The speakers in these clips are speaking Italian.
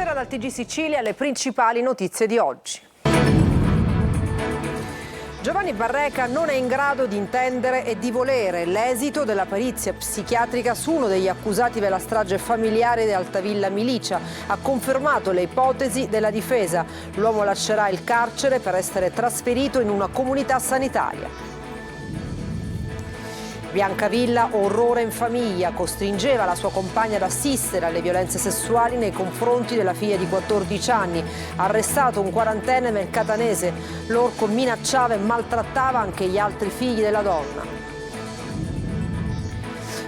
Buonasera dal TG Sicilia, le principali notizie di oggi. Giovanni Barreca non è in grado di intendere e di volere l'esito della perizia psichiatrica su uno degli accusati della strage familiare di Altavilla Milicia. Ha confermato le ipotesi della difesa. L'uomo lascerà il carcere per essere trasferito in una comunità sanitaria. Biancavilla, orrore in famiglia, costringeva la sua compagna ad assistere alle violenze sessuali nei confronti della figlia di 14 anni. Arrestato un quarantenne nel catanese, l'orco minacciava e maltrattava anche gli altri figli della donna.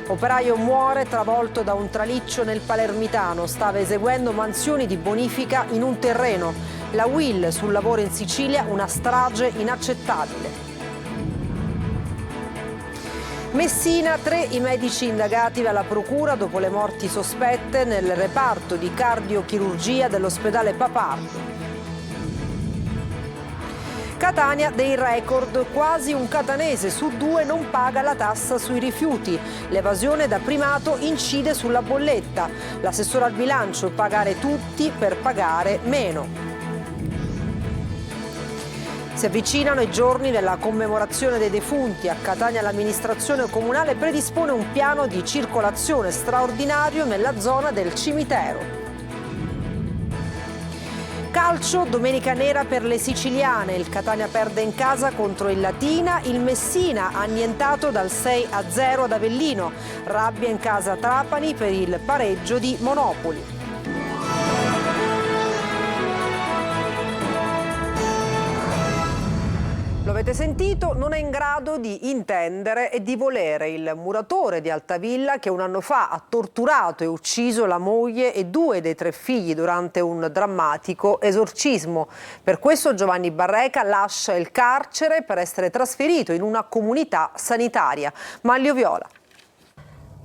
Operaio muore travolto da un traliccio nel Palermitano, stava eseguendo mansioni di bonifica in un terreno. La UIL sul lavoro in Sicilia, una strage inaccettabile. Messina, 3 i medici indagati dalla procura dopo le morti sospette nel reparto di cardiochirurgia dell'ospedale Papardo. Catania, dei record, quasi un catanese su 2 non paga la tassa sui rifiuti. L'evasione da primato incide sulla bolletta. L'assessore al bilancio, pagare tutti per pagare meno. Si avvicinano i giorni della commemorazione dei defunti. A Catania l'amministrazione comunale predispone un piano di circolazione straordinario nella zona del cimitero. Calcio, domenica nera per le siciliane. Il Catania perde in casa contro il Latina. Il Messina annientato dal 6-0 ad Avellino. Rabbia in casa Trapani per il pareggio di Monopoli. Lo avete sentito, non è in grado di intendere e di volere il muratore di Altavilla che un anno fa ha torturato e ucciso la moglie e 2 dei 3 figli durante un drammatico esorcismo. Per questo Giovanni Barreca lascia il carcere per essere trasferito in una comunità sanitaria. Manlio Viola.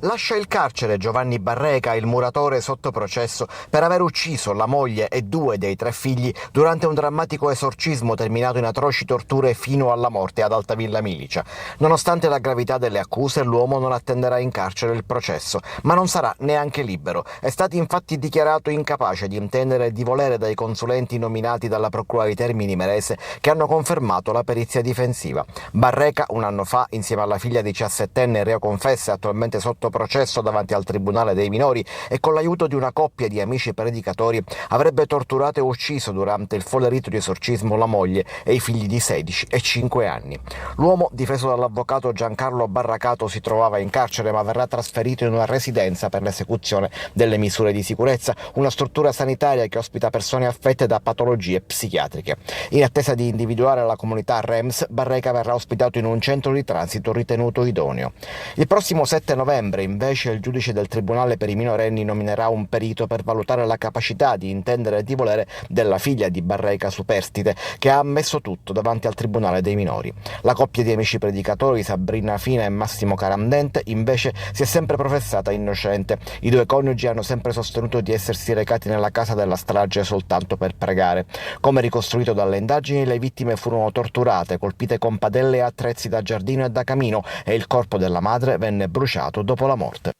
Lascia il carcere Giovanni Barreca, il muratore sotto processo per aver ucciso la moglie e 2 dei 3 figli durante un drammatico esorcismo terminato in atroci torture fino alla morte ad Altavilla Milicia. Nonostante la gravità delle accuse, l'uomo non attenderà in carcere il processo, ma non sarà neanche libero. È stato infatti dichiarato incapace di intendere e di volere dai consulenti nominati dalla Procura di Termini Imerese, che hanno confermato la perizia difensiva. Barreca, un anno fa, insieme alla figlia 17enne reo confessa, attualmente sotto processo davanti al Tribunale dei minori, e con l'aiuto di una coppia di amici predicatori avrebbe torturato e ucciso durante il folle rito di esorcismo la moglie e i figli di 16 e 5 anni. L'uomo, difeso dall'avvocato Giancarlo Barracato, si trovava in carcere ma verrà trasferito in una residenza per l'esecuzione delle misure di sicurezza, una struttura sanitaria che ospita persone affette da patologie psichiatriche. In attesa di individuare la comunità REMS, Barreca verrà ospitato in un centro di transito ritenuto idoneo. Il prossimo 7 novembre invece il giudice del Tribunale per i minorenni nominerà un perito per valutare la capacità di intendere e di volere della figlia di Barreca superstite, che ha ammesso tutto davanti al Tribunale dei minori. La coppia di amici predicatori, Sabrina Fina e Massimo Carandente, invece si è sempre professata innocente. I 2 coniugi hanno sempre sostenuto di essersi recati nella casa della strage soltanto per pregare. Come ricostruito dalle indagini, le vittime furono torturate, colpite con padelle e attrezzi da giardino e da camino, e il corpo della madre venne bruciato dopo la morte.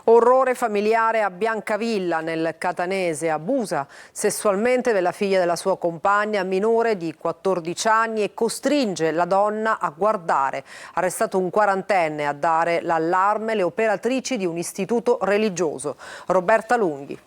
Orrore familiare a Biancavilla, nel catanese. Abusa sessualmente della figlia della sua compagna minore di 14 anni e costringe la donna a guardare. Arrestato un quarantenne a dare l'allarme le operatrici di un istituto religioso. Roberta Lunghi.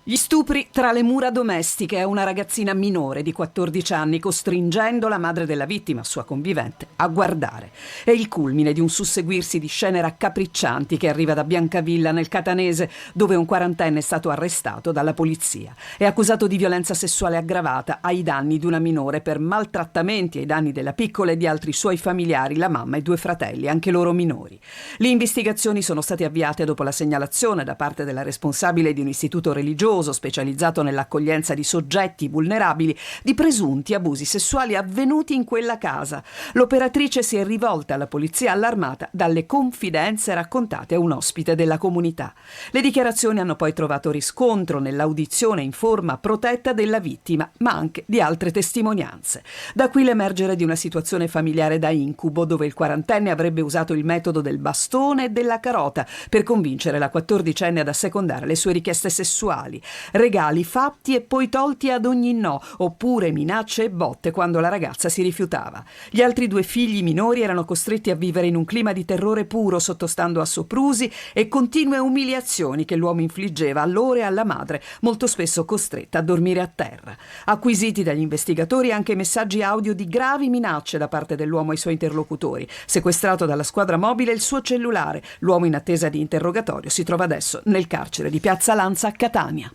Gli stupri tra le mura domestiche a una ragazzina minore di 14 anni, costringendo la madre della vittima, sua convivente, a guardare. È il culmine di un susseguirsi di scene raccapriccianti che arriva da Biancavilla, nel catanese, dove un quarantenne è stato arrestato dalla polizia. È accusato di violenza sessuale aggravata ai danni di una minore per maltrattamenti ai danni della piccola e di altri suoi familiari, la mamma e 2 fratelli, anche loro minori. Le investigazioni sono state avviate dopo la segnalazione da parte della responsabile di un istituto religioso prestigioso specializzato nell'accoglienza di soggetti vulnerabili, di presunti abusi sessuali avvenuti in quella casa. L'operatrice si è rivolta alla polizia allarmata dalle confidenze raccontate a un ospite della comunità. Le dichiarazioni hanno poi trovato riscontro nell'audizione in forma protetta della vittima, ma anche di altre testimonianze. Da qui l'emergere di una situazione familiare da incubo, dove il quarantenne avrebbe usato il metodo del bastone e della carota per convincere la 14enne ad assecondare le sue richieste sessuali. Regali fatti e poi tolti ad ogni no, oppure minacce e botte quando la ragazza si rifiutava. Gli altri 2 figli minori erano costretti a vivere in un clima di terrore puro, sottostando a soprusi e continue umiliazioni che l'uomo infliggeva a loro e alla madre, molto spesso costretta a dormire a terra. Acquisiti dagli investigatori anche messaggi audio di gravi minacce da parte dell'uomo ai suoi interlocutori. Sequestrato dalla squadra mobile il suo cellulare. L'uomo, in attesa di interrogatorio, si trova adesso nel carcere di Piazza Lanza a Catania.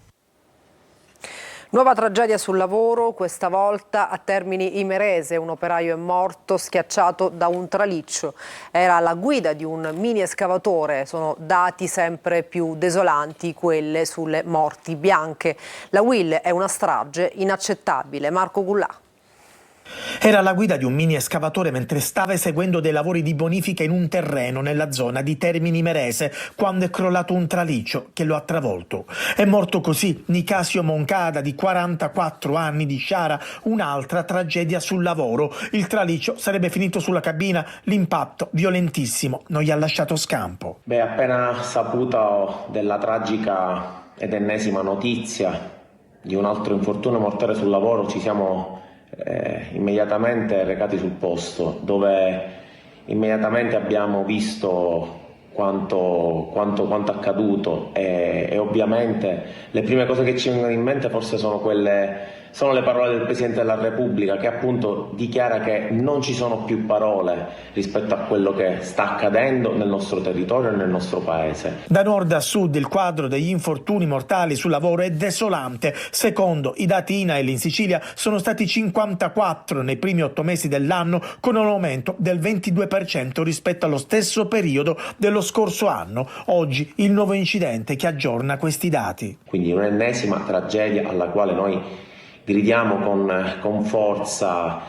Nuova tragedia sul lavoro, questa volta a Termini Imerese. Un operaio è morto schiacciato da un traliccio. Era alla guida di un mini escavatore. Sono dati sempre più desolanti quelle sulle morti bianche. La Will è una strage inaccettabile. Marco Gullà. Era alla guida di un mini escavatore mentre stava eseguendo dei lavori di bonifica in un terreno nella zona di Termini Imerese quando è crollato un traliccio che lo ha travolto. È morto così Nicasio Moncada, di 44 anni, di Sciara. Un'altra tragedia sul lavoro. Il traliccio sarebbe finito sulla cabina, l'impatto violentissimo non gli ha lasciato scampo. Appena saputo della tragica ed ennesima notizia di un altro infortunio mortale sul lavoro, ci siamo immediatamente recati sul posto, dove immediatamente abbiamo visto quanto accaduto e ovviamente le prime cose che ci vengono in mente forse sono le parole del Presidente della Repubblica, che appunto dichiara che non ci sono più parole rispetto a quello che sta accadendo nel nostro territorio e nel nostro paese. Da nord a sud il quadro degli infortuni mortali sul lavoro è desolante. Secondo i dati INAIL, in Sicilia sono stati 54 nei primi 8 mesi dell'anno, con un aumento del 22% rispetto allo stesso periodo dello scorso anno. Oggi il nuovo incidente che aggiorna questi dati. Quindi un'ennesima tragedia alla quale noi gridiamo con forza,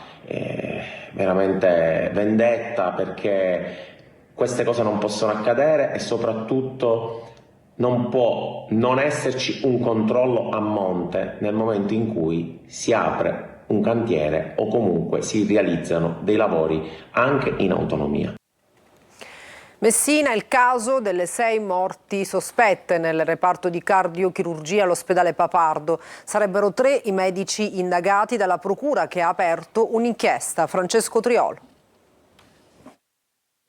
veramente vendetta, perché queste cose non possono accadere e soprattutto non può non esserci un controllo a monte nel momento in cui si apre un cantiere o comunque si realizzano dei lavori anche in autonomia. Messina, il caso delle 6 morti sospette nel reparto di cardiochirurgia all'ospedale Papardo. Sarebbero 3 i medici indagati dalla procura, che ha aperto un'inchiesta. Francesco Triolo.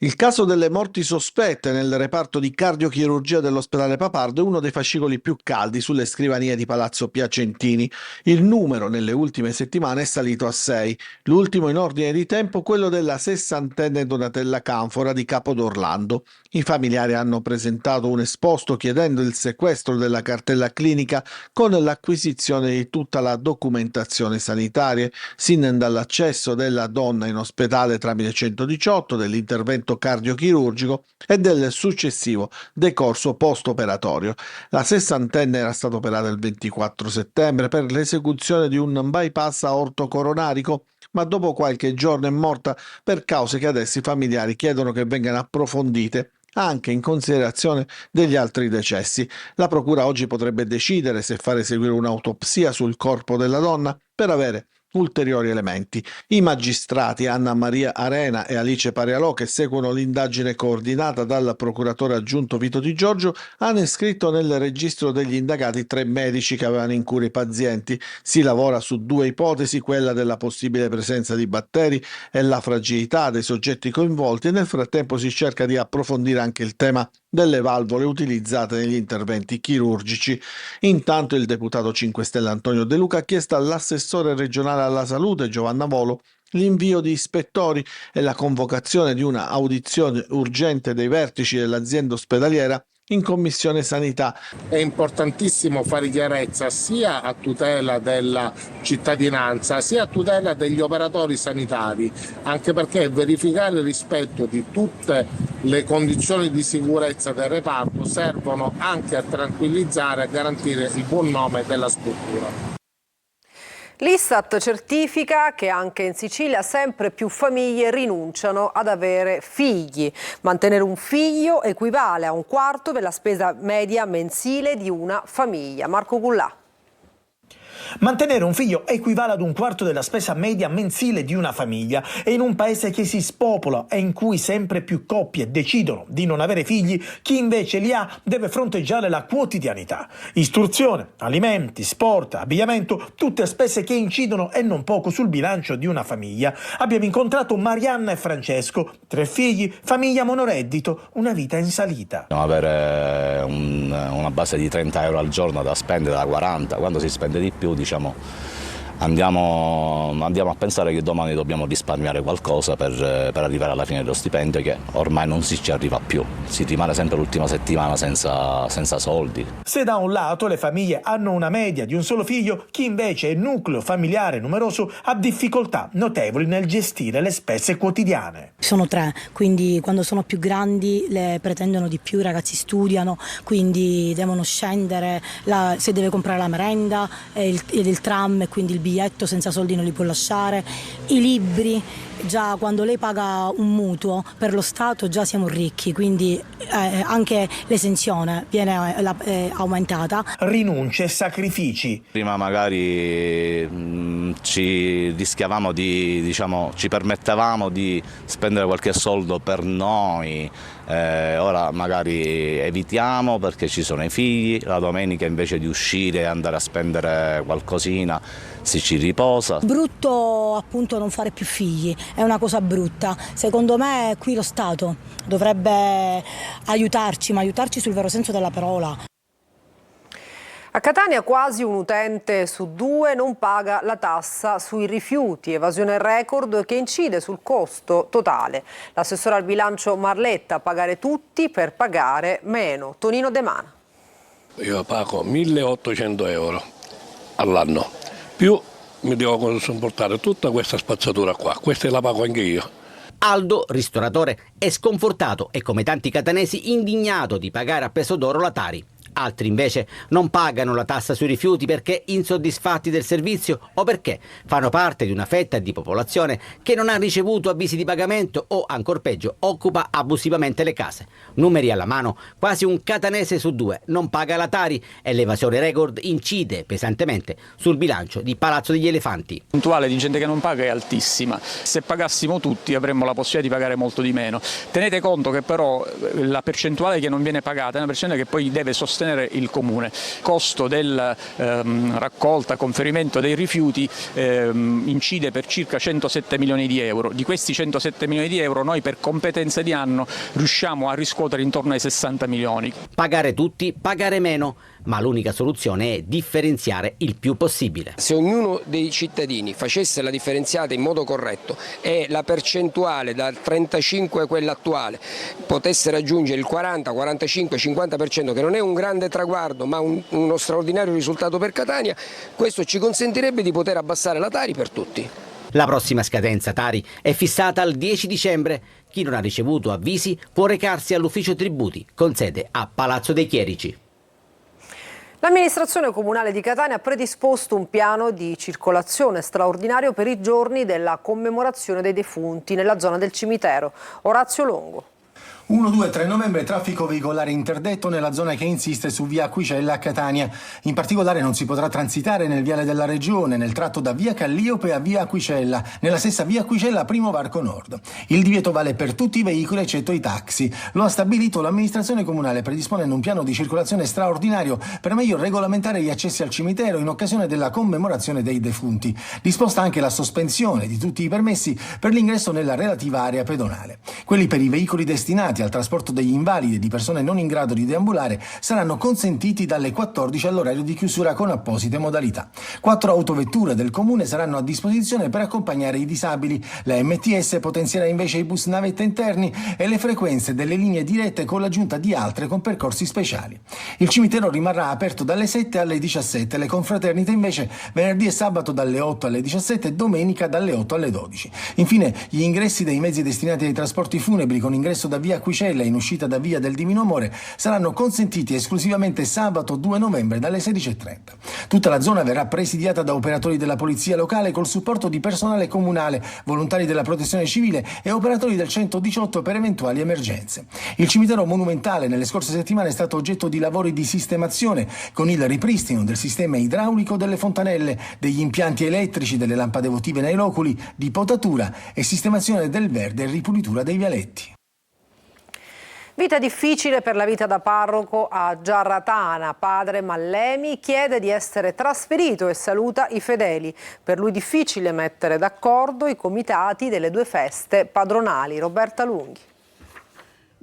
Il caso delle morti sospette nel reparto di cardiochirurgia dell'ospedale Papardo è uno dei fascicoli più caldi sulle scrivanie di Palazzo Piacentini. Il numero nelle ultime settimane è salito a 6, l'ultimo in ordine di tempo quello della 60enne Donatella Canfora di Capodorlando. I familiari hanno presentato un esposto chiedendo il sequestro della cartella clinica con l'acquisizione di tutta la documentazione sanitaria, sin dall'accesso della donna in ospedale tramite 118, dell'intervento cardiochirurgico e del successivo decorso post-operatorio. La 60enne era stata operata il 24 settembre per l'esecuzione di un bypass aortocoronarico, ma dopo qualche giorno è morta per cause che adesso i familiari chiedono che vengano approfondite, anche in considerazione degli altri decessi. La procura oggi potrebbe decidere se fare eseguire un'autopsia sul corpo della donna per avere ulteriori elementi. I magistrati Anna Maria Arena e Alice Parialò, che seguono l'indagine coordinata dal procuratore aggiunto Vito Di Giorgio, hanno iscritto nel registro degli indagati 3 medici che avevano in cura i pazienti. Si lavora su 2 ipotesi, quella della possibile presenza di batteri e la fragilità dei soggetti coinvolti, e nel frattempo si cerca di approfondire anche il tema delle valvole utilizzate negli interventi chirurgici. Intanto il deputato 5 Stelle Antonio De Luca ha chiesto all'assessore regionale alla salute Giovanna Volo l'invio di ispettori e la convocazione di una audizione urgente dei vertici dell'azienda ospedaliera in Commissione Sanità. È importantissimo fare chiarezza sia a tutela della cittadinanza sia a tutela degli operatori sanitari, anche perché verificare il rispetto di tutte le condizioni di sicurezza del reparto servono anche a tranquillizzare e a garantire il buon nome della struttura. L'Istat certifica che anche in Sicilia sempre più famiglie rinunciano ad avere figli. Mantenere un figlio equivale a un quarto della spesa media mensile di una famiglia. Marco Gullà. Mantenere un figlio equivale ad un quarto della spesa media mensile di una famiglia e in un paese che si spopola e in cui sempre più coppie decidono di non avere figli, chi invece li ha deve fronteggiare la quotidianità. Istruzione, alimenti, sport, abbigliamento, tutte spese che incidono e non poco sul bilancio di una famiglia. Abbiamo incontrato Marianna e Francesco, 3 figli, famiglia monoreddito, una vita in salita. Avere una base di 30 euro al giorno da spendere, da 40, quando si spende di più, diciamo, andiamo a pensare che domani dobbiamo risparmiare qualcosa per arrivare alla fine dello stipendio, che ormai non si ci arriva più, si rimane sempre l'ultima settimana senza soldi. Se da un lato le famiglie hanno una media di un solo figlio, chi invece è nucleo familiare numeroso ha difficoltà notevoli nel gestire le spese quotidiane. Sono 3, quindi quando sono più grandi le pretendono di più, i ragazzi studiano, quindi devono scendere, se deve comprare la merenda ed il tram, quindi il biglietto senza soldi non li può lasciare, i libri, già quando lei paga un mutuo per lo Stato già siamo ricchi, quindi anche l'esenzione viene aumentata. Rinunce e sacrifici. Prima magari ci rischiavamo ci permettevamo di spendere qualche soldo per noi, ora magari evitiamo perché ci sono i figli, la domenica invece di uscire e andare a spendere qualcosina si ci riposa. Brutto appunto non fare più figli, è una cosa brutta. Secondo me qui lo Stato dovrebbe aiutarci, ma aiutarci sul vero senso della parola. A Catania quasi un utente su 2 non paga la tassa sui rifiuti, evasione record che incide sul costo totale. L'assessore al bilancio Marletta, pagare tutti per pagare meno. Tonino De Mana. Io pago 1.800 euro all'anno, più mi devo sopportare tutta questa spazzatura qua, questa la pago anche io. Aldo, ristoratore, è sconfortato e come tanti catanesi indignato di pagare a peso d'oro la Tari. Altri invece non pagano la tassa sui rifiuti perché insoddisfatti del servizio o perché fanno parte di una fetta di popolazione che non ha ricevuto avvisi di pagamento o, ancor peggio, occupa abusivamente le case. Numeri alla mano, quasi un catanese su 2 non paga la Tari e l'evasione record incide pesantemente sul bilancio di Palazzo degli Elefanti. La percentuale di gente che non paga è altissima. Se pagassimo tutti avremmo la possibilità di pagare molto di meno. Tenete conto che però la percentuale che non viene pagata è una percentuale che poi deve sostenere il comune. Il costo della raccolta, conferimento dei rifiuti incide per circa 107 milioni di euro. Di questi 107 milioni di euro noi per competenza di anno riusciamo a riscuotere intorno ai 60 milioni. Pagare tutti, pagare meno, ma l'unica soluzione è differenziare il più possibile. Se ognuno dei cittadini facesse la differenziata in modo corretto e la percentuale dal 35 a quella attuale potesse raggiungere il 40, 45, 50%, che non è un grande traguardo ma uno straordinario risultato per Catania, questo ci consentirebbe di poter abbassare la Tari per tutti. La prossima scadenza Tari è fissata al 10 dicembre. Chi non ha ricevuto avvisi può recarsi all'ufficio tributi con sede a Palazzo dei Chierici. L'amministrazione comunale di Catania ha predisposto un piano di circolazione straordinario per i giorni della commemorazione dei defunti nella zona del cimitero. Orazio Longo. 1, 2, 3 novembre traffico veicolare interdetto nella zona che insiste su via Aquicella a Catania. In particolare non si potrà transitare nel viale della Regione, nel tratto da via Calliope a via Aquicella, nella stessa via Aquicella primo varco nord. Il divieto vale per tutti i veicoli eccetto i taxi. Lo ha stabilito l'amministrazione comunale predisponendo un piano di circolazione straordinario per meglio regolamentare gli accessi al cimitero in occasione della commemorazione dei defunti. Disposta anche la sospensione di tutti i permessi per l'ingresso nella relativa area pedonale. Quelli per i veicoli destinati destinati al trasporto degli invalidi e di persone non in grado di deambulare saranno consentiti dalle 14 all'orario di chiusura con apposite modalità. 4 autovetture del comune saranno a disposizione per accompagnare i disabili. La MTS potenzierà invece i bus navetta interni e le frequenze delle linee dirette con l'aggiunta di altre con percorsi speciali. Il cimitero rimarrà aperto dalle 7 alle 17, le confraternite invece venerdì e sabato dalle 8 alle 17 e domenica dalle 8 alle 12. Infine, gli ingressi dei mezzi destinati ai trasporti funebri con ingresso da via Aquicella in uscita da via del Divino Amore saranno consentiti esclusivamente sabato 2 novembre dalle 16:30. Tutta la zona verrà presidiata da operatori della polizia locale col supporto di personale comunale, volontari della protezione civile e operatori del 118 per eventuali emergenze. Il cimitero monumentale nelle scorse settimane è stato oggetto di lavori di sistemazione con il ripristino del sistema idraulico delle fontanelle, degli impianti elettrici, delle lampade votive nei loculi, di potatura e sistemazione del verde e ripulitura dei vialetti. Vita difficile per la vita da parroco a Giarratana. Padre Mallemi chiede di essere trasferito e saluta i fedeli. Per lui difficile mettere d'accordo i comitati delle 2 feste padronali. Roberta Lunghi.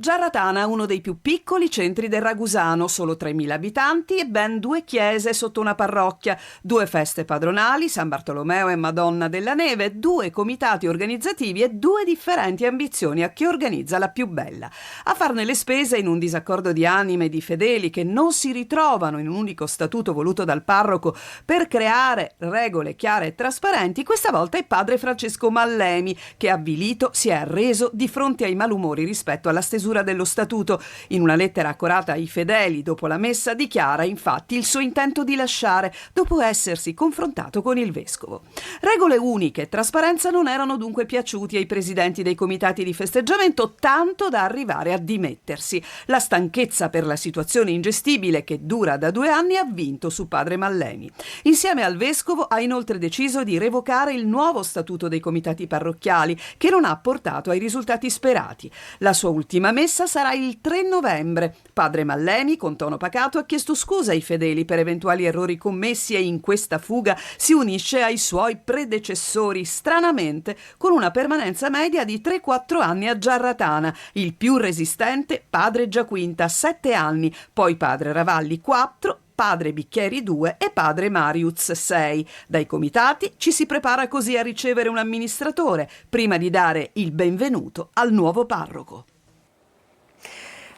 Giarratana, uno dei più piccoli centri del Ragusano, solo 3.000 abitanti e ben 2 chiese sotto una parrocchia, 2 feste padronali, San Bartolomeo e Madonna della Neve, 2 comitati organizzativi e 2 differenti ambizioni a chi organizza la più bella. A farne le spese in un disaccordo di anime e di fedeli che non si ritrovano in un unico statuto voluto dal parroco per creare regole chiare e trasparenti, questa volta è padre Francesco Mallemi che, avvilito, si è arreso di fronte ai malumori rispetto alla stesura dello statuto. In una lettera accorata ai fedeli dopo la messa dichiara infatti il suo intento di lasciare dopo essersi confrontato con il vescovo. Regole uniche e trasparenza non erano dunque piaciuti ai presidenti dei comitati di festeggiamento, tanto da arrivare a dimettersi. La stanchezza per la situazione ingestibile che dura da 2 anni ha vinto su padre Mallemi. Insieme al vescovo ha inoltre deciso di revocare il nuovo statuto dei comitati parrocchiali che non ha portato ai risultati sperati. La sua ultima messa sarà il 3 novembre. Padre Mallemi, con tono pacato, ha chiesto scusa ai fedeli per eventuali errori commessi e in questa fuga si unisce ai suoi predecessori, stranamente con una permanenza media di 3-4 anni a Giarratana. Il più resistente, padre Giaquinta, 7 anni, poi padre Ravalli, 4, padre Bicchieri 2 e padre Mariuz 6. Dai comitati ci si prepara così a ricevere un amministratore, prima di dare il benvenuto al nuovo parroco.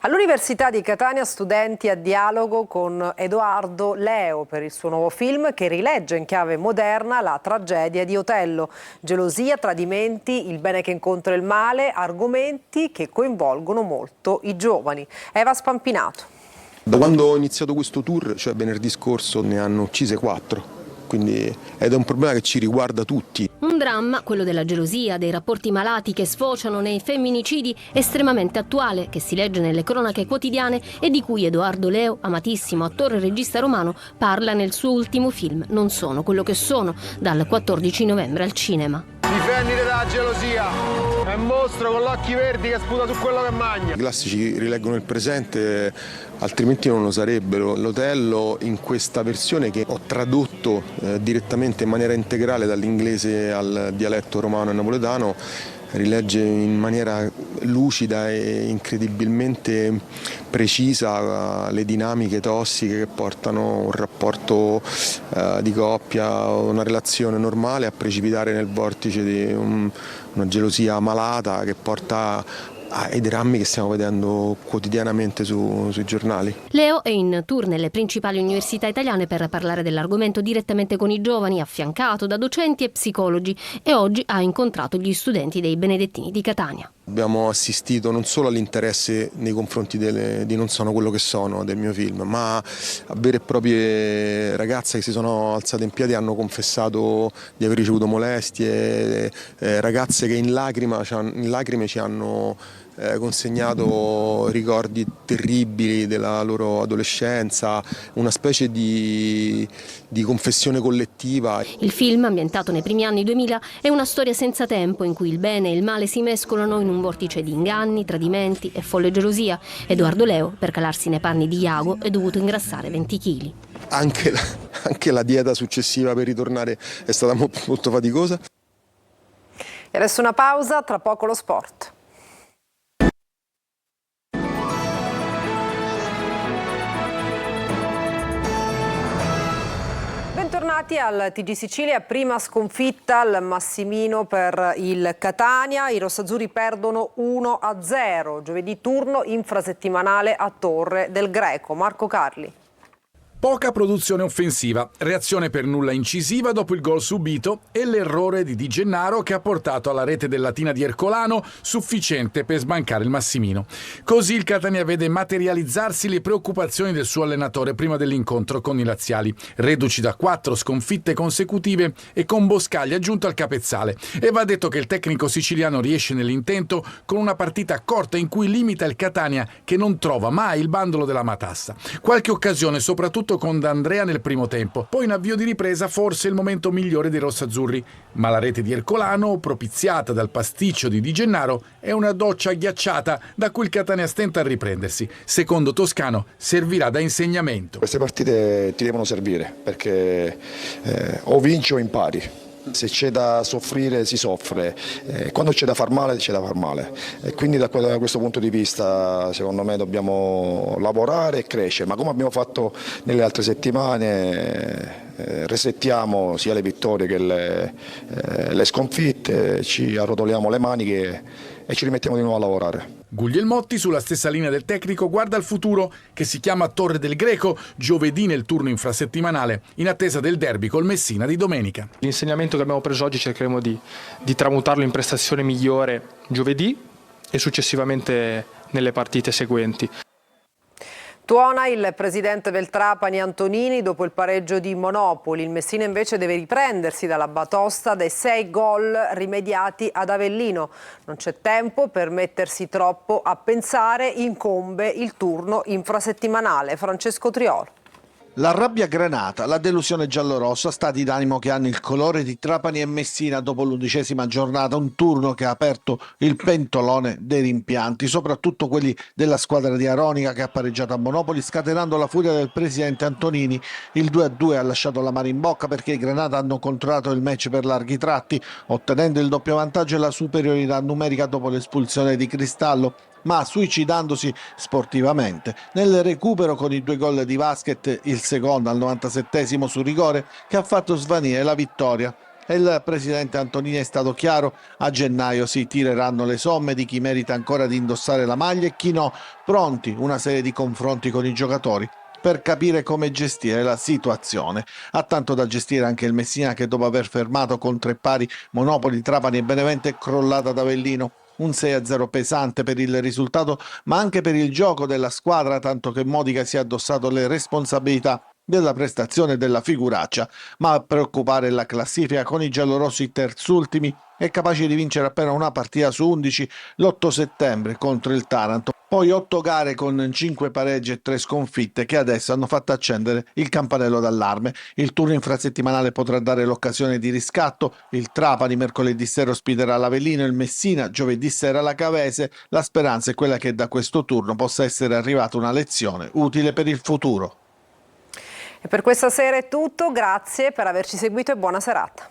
All'Università di Catania studenti a dialogo con Edoardo Leo per il suo nuovo film che rilegge in chiave moderna la tragedia di Otello. Gelosia, tradimenti, il bene che incontra il male, argomenti che coinvolgono molto i giovani. Eva Spampinato. Da quando ho iniziato questo tour, cioè venerdì scorso, ne hanno uccise 4. Ed è un problema che ci riguarda tutti. Un dramma, quello della gelosia, dei rapporti malati che sfociano nei femminicidi, estremamente attuale, che si legge nelle cronache quotidiane e di cui Edoardo Leo, amatissimo attore e regista romano, parla nel suo ultimo film Non sono quello che sono, dal 14 novembre al cinema. Difenditi dalla gelosia, è un mostro con gli occhi verdi che sputa su quello che mangia. I classici rileggono il presente, altrimenti non lo sarebbero. L'Otello in questa versione che ho tradotto direttamente in maniera integrale dall'inglese al dialetto romano e napoletano rilegge in maniera lucida e incredibilmente precisa le dinamiche tossiche che portano un rapporto di coppia, una relazione normale a precipitare nel vortice di una gelosia malata che porta ai drammi che stiamo vedendo quotidianamente sui giornali. Leo è in tour nelle principali università italiane per parlare dell'argomento direttamente con i giovani, affiancato da docenti e psicologi, e oggi ha incontrato gli studenti dei Benedettini di Catania. Abbiamo assistito non solo all'interesse nei confronti di Non sono quello che sono del mio film, ma a vere e proprie ragazze che si sono alzate in piedi e hanno confessato di aver ricevuto molestie, ragazze che in lacrime ci hanno consegnato ricordi terribili della loro adolescenza, una specie di confessione collettiva. Il film, ambientato nei primi anni 2000, è una storia senza tempo in cui il bene e il male si mescolano in un vortice di inganni, tradimenti e folle gelosia. Edoardo Leo, per calarsi nei panni di Iago, è dovuto ingrassare 20 kg. Anche la dieta successiva per ritornare è stata molto faticosa. E adesso una pausa, tra poco lo sport. Bentrovati al TG Sicilia, prima sconfitta al Massimino per il Catania, i rossazzurri perdono 1-0, giovedì turno infrasettimanale a Torre del Greco. Marco Carli. Poca produzione offensiva, reazione per nulla incisiva dopo il gol subito e l'errore di Di Gennaro che ha portato alla rete del Latina di Ercolano sufficiente per sbancare il Massimino. Così il Catania vede materializzarsi le preoccupazioni del suo allenatore prima dell'incontro con i laziali, reduci da 4 sconfitte consecutive e con Boscaglia giunto al capezzale. E va detto che il tecnico siciliano riesce nell'intento con una partita corta in cui limita il Catania che non trova mai il bandolo della matassa. Qualche occasione soprattutto con D'Andrea nel primo tempo, poi in avvio di ripresa forse il momento migliore dei rossazzurri, ma la rete di Ercolano, propiziata dal pasticcio di Di Gennaro, è una doccia ghiacciata da cui il Catania stenta a riprendersi. Secondo Toscano servirà da insegnamento. Queste partite ti devono servire perché o vinci o impari. Se c'è da soffrire si soffre, quando c'è da far male c'è da far male e quindi da questo punto di vista secondo me dobbiamo lavorare e crescere, ma come abbiamo fatto nelle altre settimane resettiamo sia le vittorie che le sconfitte, ci arrotoliamo le maniche e ci rimettiamo di nuovo a lavorare. Guglielmotti, sulla stessa linea del tecnico, guarda al futuro che si chiama Torre del Greco, giovedì nel turno infrasettimanale, in attesa del derby col Messina di domenica. L'insegnamento che abbiamo preso oggi cercheremo di tramutarlo in prestazione migliore giovedì e successivamente nelle partite seguenti. Tuona il presidente del Trapani Antonini dopo il pareggio di Monopoli. Il Messina invece deve riprendersi dalla batosta dai 6 gol rimediati ad Avellino. Non c'è tempo per mettersi troppo a pensare, incombe il turno infrasettimanale. Francesco Triolo. La rabbia granata, la delusione giallorossa, stati d'animo che hanno il colore di Trapani e Messina dopo l'11ª giornata, un turno che ha aperto il pentolone dei rimpianti, soprattutto quelli della squadra di Aronica che ha pareggiato a Monopoli, scatenando la furia del presidente Antonini. Il 2-2 ha lasciato l'amaro in bocca perché i Granata hanno controllato il match per larghi tratti, ottenendo il doppio vantaggio e la superiorità numerica dopo l'espulsione di Cristallo, ma suicidandosi sportivamente nel recupero con i 2 gol di Vasquez, il secondo al 97esimo su rigore che ha fatto svanire la vittoria. E il presidente Antonini è stato chiaro: a gennaio si tireranno le somme di chi merita ancora di indossare la maglia e chi no, pronti una serie di confronti con i giocatori per capire come gestire la situazione. Ha tanto da gestire anche il Messina che dopo aver fermato con 3 pari Monopoli, Trapani e Benevento è crollata ad Avellino. Un 6-0 pesante per il risultato, ma anche per il gioco della squadra, tanto che Modica si è addossato le responsabilità della prestazione e della figuraccia, ma a preoccupare la classifica con i giallorossi terzultimi e capaci di vincere appena una partita su 11 l'8 settembre contro il Taranto. Poi 8 gare con 5 pareggi e 3 sconfitte che adesso hanno fatto accendere il campanello d'allarme. Il turno infrasettimanale potrà dare l'occasione di riscatto. Il Trapani mercoledì sera ospiterà l'Avellino, il Messina giovedì sera la Cavese. La speranza è quella che da questo turno possa essere arrivata una lezione utile per il futuro. E per questa sera è tutto, grazie per averci seguito e buona serata.